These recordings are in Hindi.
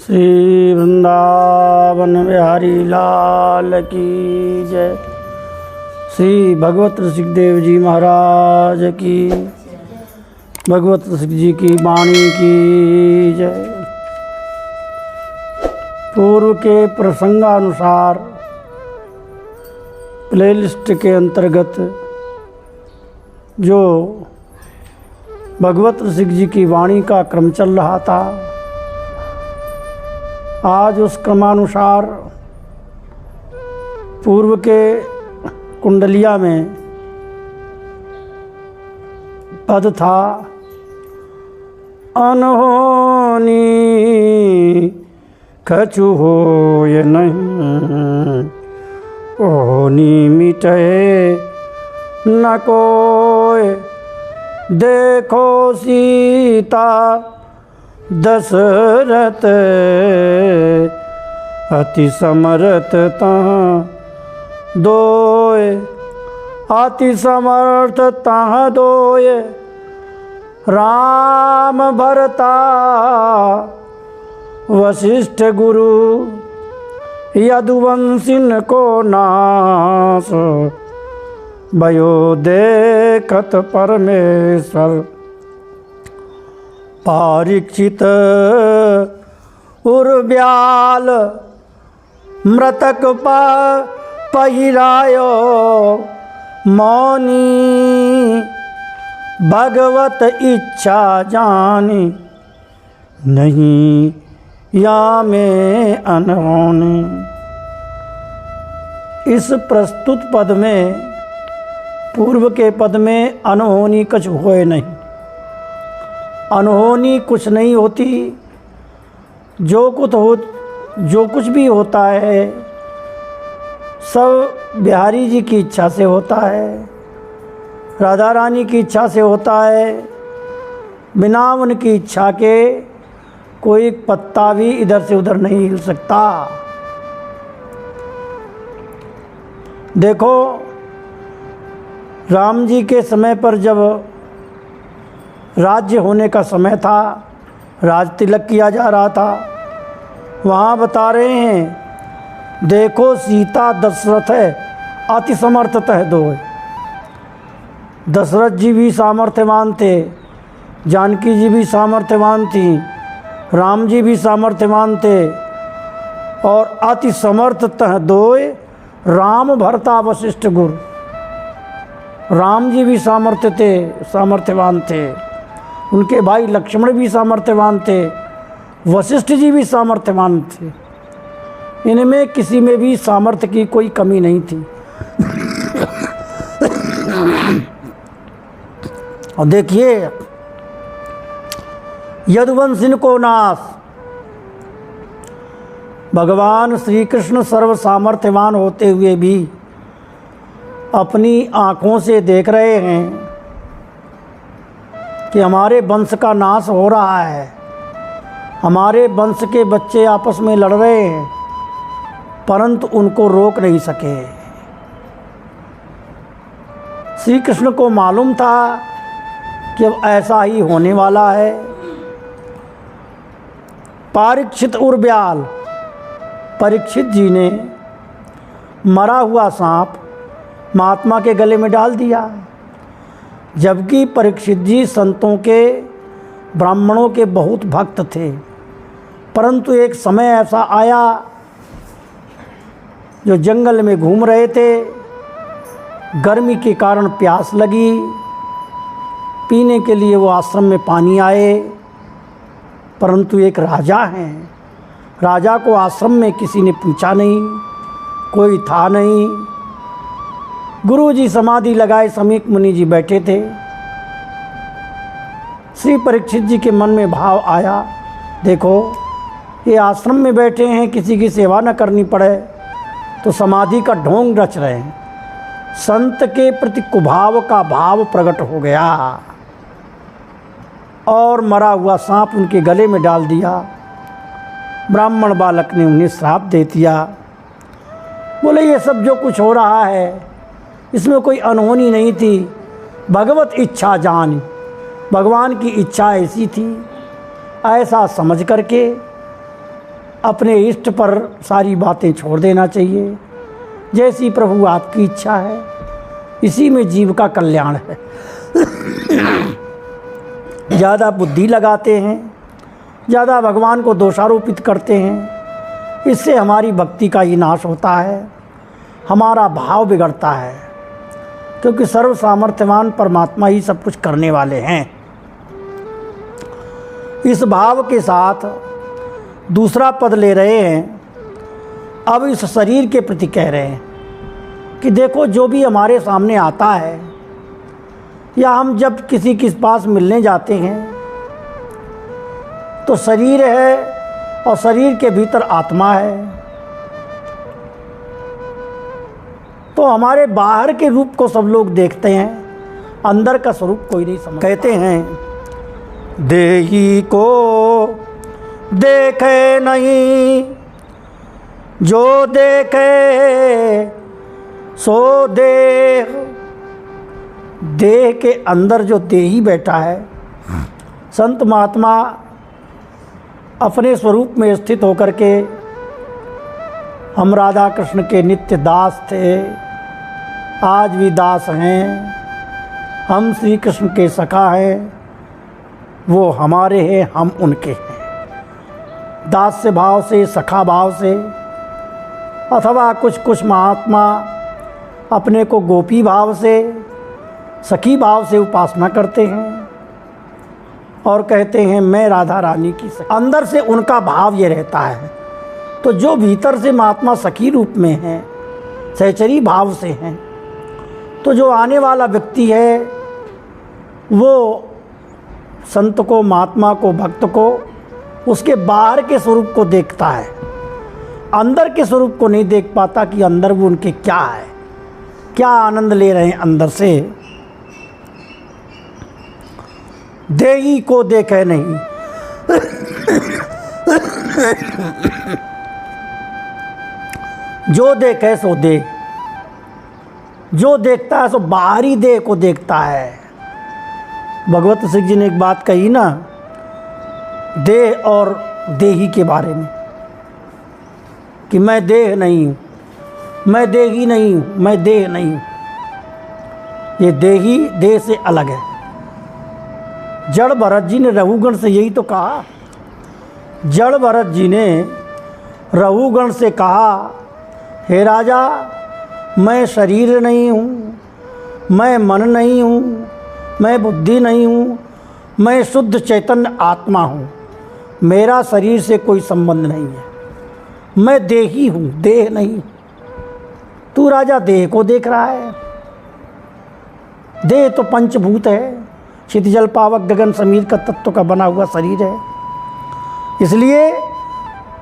श्री वृंदावन बिहारी लाल की जय। श्री भगवत ऋषिदेव जी महाराज की, भगवत ऋषि जी की वाणी की जय। पूर्व के प्रसंगानुसार प्लेलिस्ट के अंतर्गत जो भगवत ऋषि जी की वाणी का क्रम चल रहा था, आज उस क्रमानुसार पूर्व के कुंडलिया में पद था, अनहोनी कछु होय नहीं, होनी मिटे न कोय, देखो सीता दशरथ अति समर्थ तहाँ दोय, अति समर्थ तहाँ दोय, राम भरता वशिष्ठ गुरु, यदुवंशिन को नाश, भयो देखत परमेश्वर, परीक्षित उर्व्याल मृतक पहिरायो, मौनी भगवत इच्छा जानी, नहीं या में अनहोनी। इस प्रस्तुत पद में, पूर्व के पद में अनहोनी कुछ होए नहीं, अनहोनी कुछ नहीं होती। जो कुछ भी होता है सब बिहारी जी की इच्छा से होता है, राधा रानी की इच्छा से होता है। बिना उनकी इच्छा के कोई पत्ता भी इधर से उधर नहीं हिल सकता। देखो, राम जी के समय पर जब राज्य होने का समय था, राज तिलक किया जा रहा था, वहाँ बता रहे हैं, देखो सीता दशरथ है अति समर्थतः दोय। दशरथ जी भी सामर्थ्यवान थे, जानकी जी भी सामर्थ्यवान थी, राम जी भी सामर्थ्यवान थे, और अति समर्थतः दोय, राम भरता वशिष्ठ गुरु। राम जी भी सामर्थ्यवान थे, उनके भाई लक्ष्मण भी सामर्थ्यवान थे, वशिष्ठ जी भी सामर्थ्यवान थे। इनमें किसी में भी सामर्थ्य की कोई कमी नहीं थी। और देखिए, यदुवंशिन को नाश, भगवान श्री कृष्ण सर्व सामर्थ्यवान होते हुए भी अपनी आँखों से देख रहे हैं कि हमारे वंश का नाश हो रहा है, हमारे वंश के बच्चे आपस में लड़ रहे हैं, परंतु उनको रोक नहीं सके। श्री कृष्ण को मालूम था कि अब ऐसा ही होने वाला है। परीक्षित उर्व्याल, परीक्षित जी ने मरा हुआ सांप महात्मा के गले में डाल दिया, जबकि परीक्षित जी संतों के, ब्राह्मणों के बहुत भक्त थे। परंतु एक समय ऐसा आया, जो जंगल में घूम रहे थे, गर्मी के कारण प्यास लगी, पीने के लिए वो आश्रम में पानी आए, परंतु एक राजा हैं, राजा को आश्रम में किसी ने पूछा नहीं, कोई था नहीं। गुरु जी समाधि लगाए, समीप मुनि जी बैठे थे। श्री परीक्षित जी के मन में भाव आया, देखो ये आश्रम में बैठे हैं, किसी की सेवा न करनी पड़े तो समाधि का ढोंग रच रहे हैं। संत के प्रति कुभाव का भाव प्रकट हो गया और मरा हुआ सांप उनके गले में डाल दिया। ब्राह्मण बालक ने उन्हें श्राप दे दिया। बोले, ये सब जो कुछ हो रहा है इसमें कोई अनहोनी नहीं थी, भगवत इच्छा जानी, भगवान की इच्छा ऐसी थी। ऐसा समझ करके अपने इष्ट पर सारी बातें छोड़ देना चाहिए। जैसी प्रभु आपकी इच्छा है, इसी में जीव का कल्याण है। ज़्यादा बुद्धि लगाते हैं, ज़्यादा भगवान को दोषारोपित करते हैं, इससे हमारी भक्ति का ही नाश होता है, हमारा भाव बिगड़ता है। क्योंकि सर्व सामर्थ्यवान परमात्मा ही सब कुछ करने वाले हैं। इस भाव के साथ दूसरा पद ले रहे हैं। अब इस शरीर के प्रति कह रहे हैं कि देखो, जो भी हमारे सामने आता है या हम जब किसी के पास मिलने जाते हैं तो शरीर है और शरीर के भीतर आत्मा है। तो हमारे बाहर के रूप को सब लोग देखते हैं, अंदर का स्वरूप कोई नहीं समझ। कहते हैं देही को देखे नहीं, जो देखे सो देह। देह के अंदर जो देही बैठा है, संत महात्मा अपने स्वरूप में स्थित होकर के, हम राधा कृष्ण के नित्य दास थे, आज भी दास हैं, हम श्री कृष्ण के सखा हैं, वो हमारे हैं, हम उनके हैं। दास्य भाव से, सखा भाव से, अथवा कुछ महात्मा अपने को गोपी भाव से, सखी भाव से उपासना करते हैं और कहते हैं मैं राधा रानी की सखी। अंदर से उनका भाव ये रहता है। तो जो भीतर से महात्मा सखी रूप में हैं, सहचरी भाव से हैं, तो जो आने वाला व्यक्ति है वो संत को, महात्मा को, भक्त को उसके बाहर के स्वरूप को देखता है, अंदर के स्वरूप को नहीं देख पाता कि अंदर वो उनके क्या है, क्या आनंद ले रहे हैं अंदर से। देही को देखे नहीं, जो देखे सो दे। जो देखता है सो बाहरी देह को देखता है। भगवत सिंह जी ने एक बात कही ना, देह और देही के बारे में, कि मैं देह नहीं हूँ, मैं देही नहीं हूँ, मैं देह नहीं हूँ। ये देही देह से अलग है। जड़ भरत जी ने रघुगण से यही तो कहा। जड़ भरत जी ने रघुगण से कहा, हे राजा, मैं शरीर नहीं हूँ, मैं मन नहीं हूँ, मैं बुद्धि नहीं हूँ, मैं शुद्ध चैतन्य आत्मा हूँ, मेरा शरीर से कोई संबंध नहीं है, मैं देही हूँ, देह नहीं। तू राजा देह को देख रहा है। देह तो पंचभूत है, क्षिति जल पावक गगन समीर का तत्व का बना हुआ शरीर है। इसलिए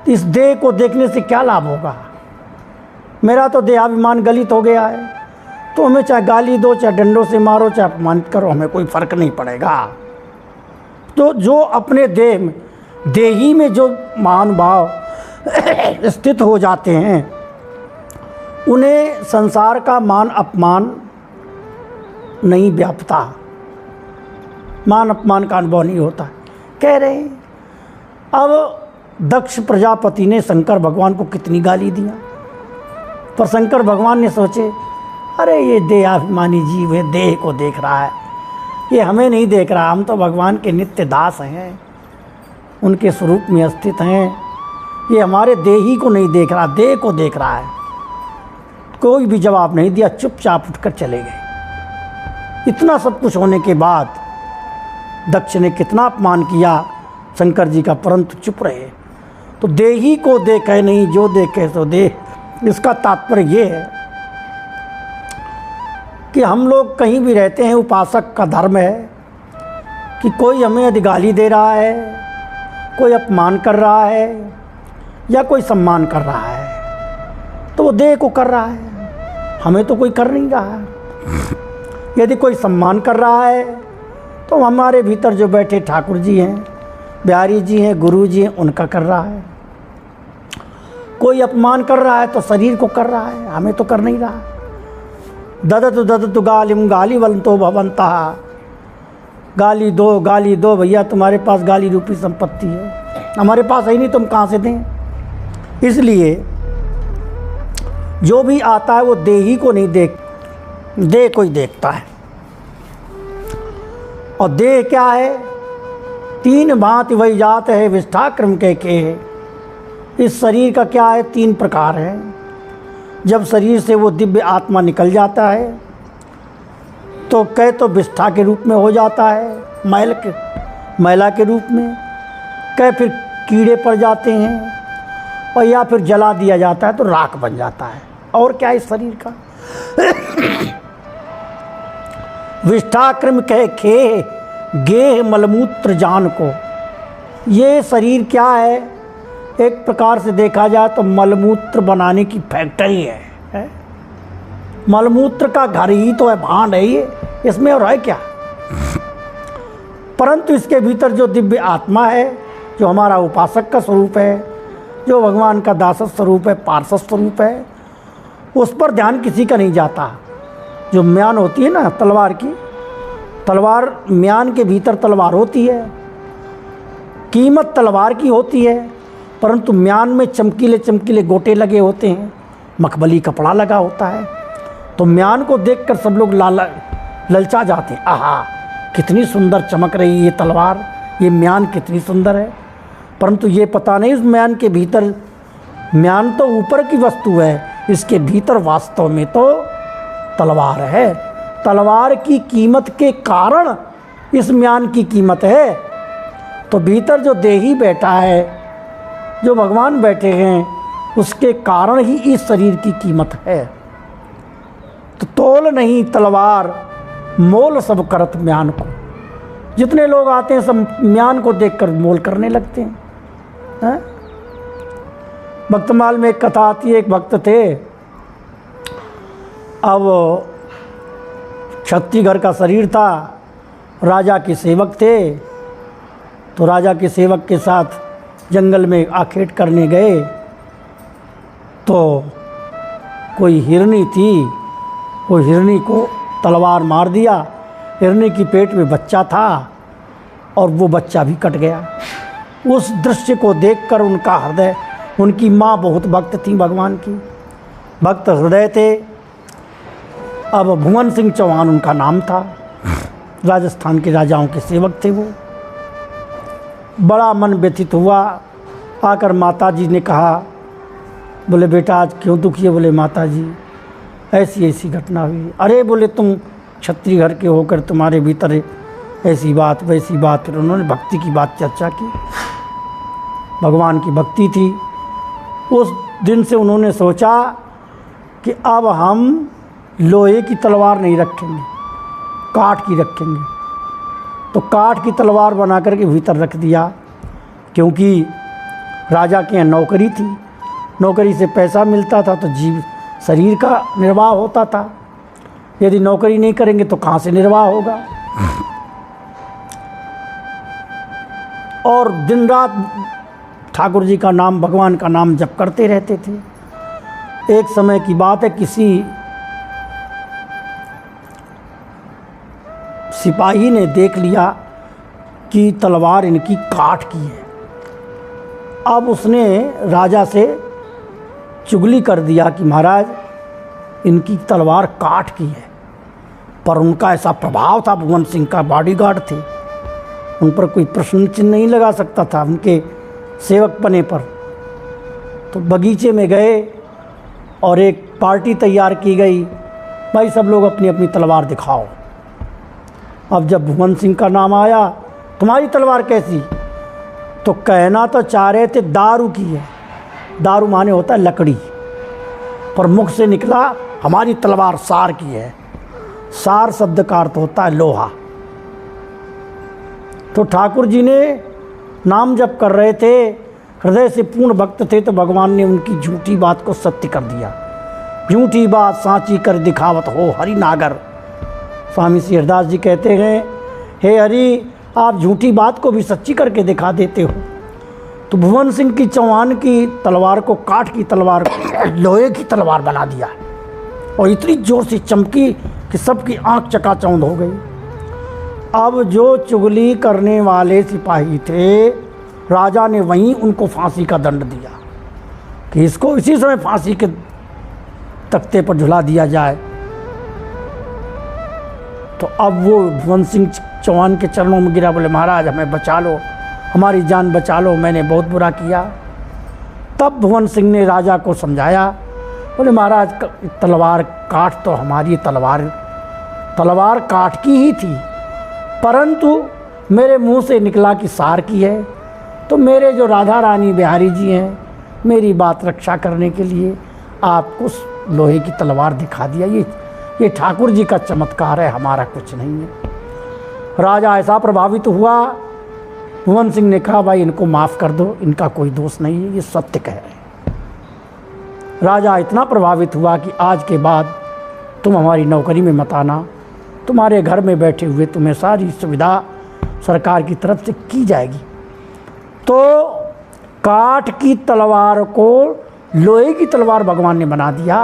इस देह को देखने से क्या लाभ होगा? मेरा तो देहाभिमान गलित हो गया है, तो हमें चाहे गाली दो, चाहे डंडों से मारो, चाहे अपमानित करो, हमें कोई फ़र्क नहीं पड़ेगा। तो जो अपने देह में, देही में जो महानुभाव स्थित हो जाते हैं, उन्हें संसार का मान अपमान नहीं व्यापता, मान अपमान का अनुभव नहीं होता। कह रहे हैं अब दक्ष प्रजापति ने शंकर भगवान को कितनी गाली दिया, पर शंकर भगवान ने सोचे, अरे ये देहाभिमानी जीव है, देह को देख रहा है, ये हमें नहीं देख रहा, हम तो भगवान के नित्य दास हैं, उनके स्वरूप में स्थित हैं, ये हमारे देही को नहीं देख रहा, देह को देख रहा है। कोई भी जवाब नहीं दिया, चुपचाप उठकर चले गए। इतना सब कुछ होने के बाद दक्ष ने कितना अपमान किया शंकर जी का, परंतु चुप रहे। तो देही को देखे नहीं, जो देखे सो देह। इसका तात्पर्य ये है कि हम लोग कहीं भी रहते हैं, उपासक का धर्म है कि कोई हमें यदि गाली दे रहा है, कोई अपमान कर रहा है या कोई सम्मान कर रहा है, तो वो देह को कर रहा है, हमें तो कोई कर नहीं रहा है। यदि कोई सम्मान कर रहा है तो हमारे भीतर जो बैठे ठाकुर जी हैं, बिहारी जी हैं, गुरु जी हैं, उनका कर रहा है। कोई अपमान कर रहा है तो शरीर को कर रहा है, हमें तो कर नहीं रहा। ददतु ददतु गालिम गालिवंतो भवंता, गाली दो भैया, तुम्हारे पास गाली रूपी संपत्ति है, हमारे पास है नहीं, तुम कहाँ से दें? इसलिए जो भी आता है वो देही को नहीं देह को ही देखता है। और देह क्या है? तीन भांति वही जात है विष्ठाक्रम के। इस शरीर का क्या है? तीन प्रकार है। जब शरीर से वो दिव्य आत्मा निकल जाता है तो कह तो विष्ठा के रूप में हो जाता है, मैला के रूप में, कह फिर कीड़े पड़ जाते हैं, और या फिर जला दिया जाता है तो राख बन जाता है। और क्या है इस शरीर का? विष्ठाक्रम कह खे गेह मलमूत्र जान को। ये शरीर क्या है? एक प्रकार से देखा जाए तो मलमूत्र बनाने की फैक्ट्री है। मलमूत्र का घर ही तो है, भांड है ये, इसमें और है क्या? परंतु इसके भीतर जो दिव्य आत्मा है, जो हमारा उपासक का स्वरूप है, जो भगवान का दासत स्वरूप है, पार्षद स्वरूप है, उस पर ध्यान किसी का नहीं जाता। जो म्यान होती है ना तलवार की, तलवार म्यान के भीतर तलवार होती है, कीमत तलवार की होती है, परंतु म्यान में चमकीले चमकीले गोटे लगे होते हैं, मखमली कपड़ा लगा होता है। तो म्यान को देखकर सब लोग ललचा जाते हैं, आहा कितनी सुंदर चमक रही ये तलवार, ये म्यान कितनी सुंदर है। परंतु ये पता नहीं उस म्यान के भीतर, म्यान तो ऊपर की वस्तु है, इसके भीतर वास्तव में तो तलवार है। तलवार की कीमत के कारण इस म्यान की कीमत है। तो भीतर जो देही बैठा है, जो भगवान बैठे हैं, उसके कारण ही इस शरीर की कीमत है। तो तोल नहीं तलवार मोल सब करत म्यान को। जितने लोग आते हैं सब म्यान को देखकर मोल करने लगते हैं। भक्तमाल में एक कथा आती है, एक भक्त थे, अब क्षत्रिय घर का शरीर था, राजा के सेवक थे, तो राजा के सेवक के साथ जंगल में आखेट करने गए तो कोई हिरनी थी, वो हिरनी को तलवार मार दिया। हिरनी की पेट में बच्चा था और वो बच्चा भी कट गया। उस दृश्य को देखकर उनका हृदय, उनकी माँ बहुत भक्त थी, भगवान की भक्त हृदय थे। अब भुवन सिंह चौहान उनका नाम था, राजस्थान के राजाओं के सेवक थे वो। बड़ा मन व्यथित हुआ, आकर माता जी ने कहा, बोले बेटा आज क्यों दुखी है? बोले माता जी ऐसी ऐसी घटना हुई। अरे बोले तुम क्षत्रिय घर के होकर तुम्हारे भीतर ऐसी बात वैसी बात। फिर उन्होंने भक्ति की बात चर्चा की, भगवान की भक्ति थी। उस दिन से उन्होंने सोचा कि अब हम लोहे की तलवार नहीं रखेंगे, काठ की रखेंगे। तो काठ की तलवार बना करके भीतर रख दिया, क्योंकि राजा के यहाँ नौकरी थी, नौकरी से पैसा मिलता था तो जीव शरीर का निर्वाह होता था। यदि नौकरी नहीं करेंगे तो कहाँ से निर्वाह होगा? और दिन रात ठाकुर जी का नाम, भगवान का नाम जप करते रहते थे। एक समय की बात है, किसी सिपाही ने देख लिया कि तलवार इनकी काठ की है। अब उसने राजा से चुगली कर दिया कि महाराज इनकी तलवार काठ की है। पर उनका ऐसा प्रभाव था, भुवन सिंह का बॉडीगार्ड थे, उन पर कोई प्रश्न चिन्ह नहीं लगा सकता था उनके सेवक पने पर। तो बगीचे में गए और एक पार्टी तैयार की गई, भाई सब लोग अपनी अपनी तलवार दिखाओ। अब जब भुवन सिंह का नाम आया, तुम्हारी तलवार कैसी? तो कहना तो चाह रहे थे दारू की है, दारू माने होता है लकड़ी, पर मुख से निकला हमारी तलवार सार की है। सार शब्द का अर्थ होता है लोहा। तो ठाकुर जी ने नाम जप कर रहे थे, हृदय से पूर्ण भक्त थे, तो भगवान ने उनकी झूठी बात को सत्य कर दिया। झूठी बात सांची कर दिखावत हो हरि नागर। स्वामी श्री हरदास जी कहते हैं, हे हरि आप झूठी बात को भी सच्ची करके दिखा देते हो। तो भुवन सिंह की चौहान की तलवार को काठ की तलवार को लोहे की तलवार बना दिया, और इतनी जोर से चमकी कि सबकी आंख चकाचौंध हो गई। अब जो चुगली करने वाले सिपाही थे, राजा ने वहीं उनको फांसी का दंड दिया कि इसको इसी समय फांसी के तख्ते पर झुला दिया जाए। तो अब वो भुवन सिंह चौहान के चरणों में गिरा, बोले महाराज हमें बचा लो, हमारी जान बचा लो, मैंने बहुत बुरा किया। तब भुवन सिंह ने राजा को समझाया, बोले महाराज तलवार काट तो हमारी तलवार काट की ही थी, परंतु मेरे मुंह से निकला कि सार की है। तो मेरे जो राधा रानी बिहारी जी हैं, मेरी बात रक्षा करने के लिए आपको लोहे की तलवार दिखा दिया। ये ठाकुर जी का चमत्कार है, हमारा कुछ नहीं है। राजा ऐसा प्रभावित हुआ, भुवन सिंह ने कहा भाई इनको माफ़ कर दो, इनका कोई दोष नहीं है, ये सत्य कह रहे हैं। राजा इतना प्रभावित हुआ कि आज के बाद तुम हमारी नौकरी में मत आना, तुम्हारे घर में बैठे हुए तुम्हें सारी सुविधा सरकार की तरफ से की जाएगी। तो काठ की तलवार को लोहे की तलवार भगवान ने बना दिया।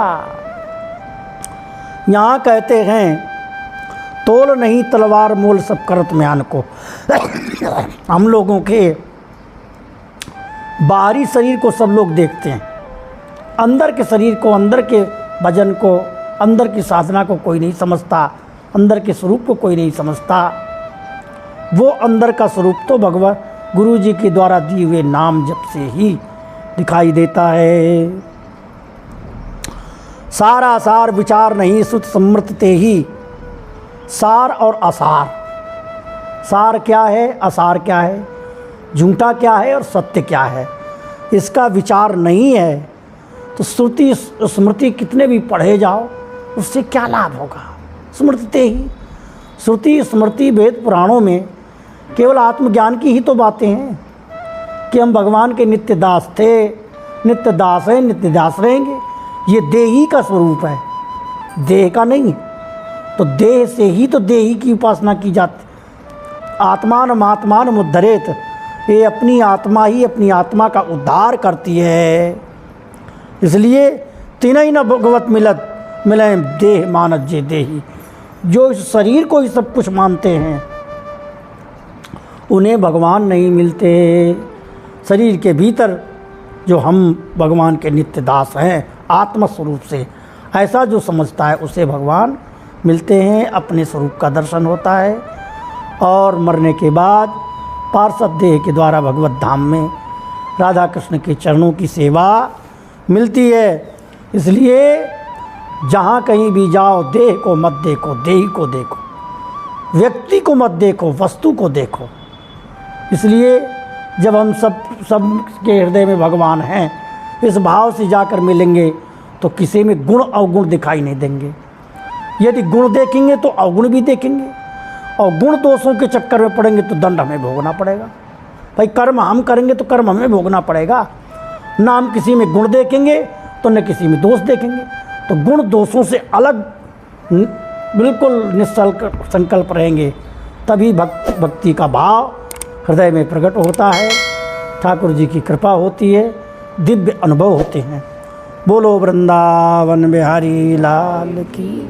यहाँ कहते हैं तोल नहीं तलवार मोल सब करत म्यान को। हम लोगों के बाहरी शरीर को सब लोग देखते हैं, अंदर के शरीर को, अंदर के भजन को, अंदर की साधना को कोई नहीं समझता, अंदर के स्वरूप को कोई नहीं समझता। वो अंदर का स्वरूप तो भगवान गुरु जी के द्वारा दिए हुए नाम जप से ही दिखाई देता है। सारा सार विचार नहीं सुत समृत ते ही, सार और असार। सार क्या है, असार क्या है, झूठा क्या है और सत्य क्या है, इसका विचार नहीं है तो श्रुति स्मृति कितने भी पढ़े जाओ उससे क्या लाभ होगा। स्मृति ही, श्रुति स्मृति वेद पुराणों में केवल आत्मज्ञान की ही तो बातें हैं कि हम भगवान के नित्य दास थे, नित्य दास हैं, नित्य दास रहेंगे। ये देही का स्वरूप है, देह का नहीं है। तो देह से ही तो देही की उपासना की जाती। आत्मान महात्मान मुद्धरेत, ये अपनी आत्मा ही अपनी आत्मा का उद्धार करती है। इसलिए तीनई न भगवत मिलत मिले देह मानत जे देही। जो इस शरीर को ही सब कुछ मानते हैं उन्हें भगवान नहीं मिलते। शरीर के भीतर जो हम भगवान के नित्य दास हैं आत्म स्वरूप से, ऐसा जो समझता है उसे भगवान मिलते हैं, अपने स्वरूप का दर्शन होता है और मरने के बाद पार्षद देह के द्वारा भगवत धाम में राधा कृष्ण के चरणों की सेवा मिलती है। इसलिए जहाँ कहीं भी जाओ देह को मत देखो, देही को देखो, व्यक्ति को मत देखो, वस्तु को देखो। इसलिए जब हम सब के हृदय में भगवान हैं, इस भाव से जाकर मिलेंगे तो किसी में गुण अवगुण दिखाई नहीं देंगे। यदि गुण देखेंगे तो अवगुण भी देखेंगे, और गुण दोषों के चक्कर में पड़ेंगे तो दंड हमें भोगना पड़ेगा। भाई कर्म हम करेंगे तो कर्म हमें भोगना पड़ेगा। ना हम किसी में गुण देखेंगे तो न किसी में दोष देखेंगे। तो गुण दोषों से अलग बिल्कुल संकल्प रहेंगे, तभी भक्ति का भाव हृदय में प्रकट होता है, ठाकुर जी की कृपा होती है, दिव्य अनुभव होते हैं। बोलो वृंदावन बिहारी लाल की।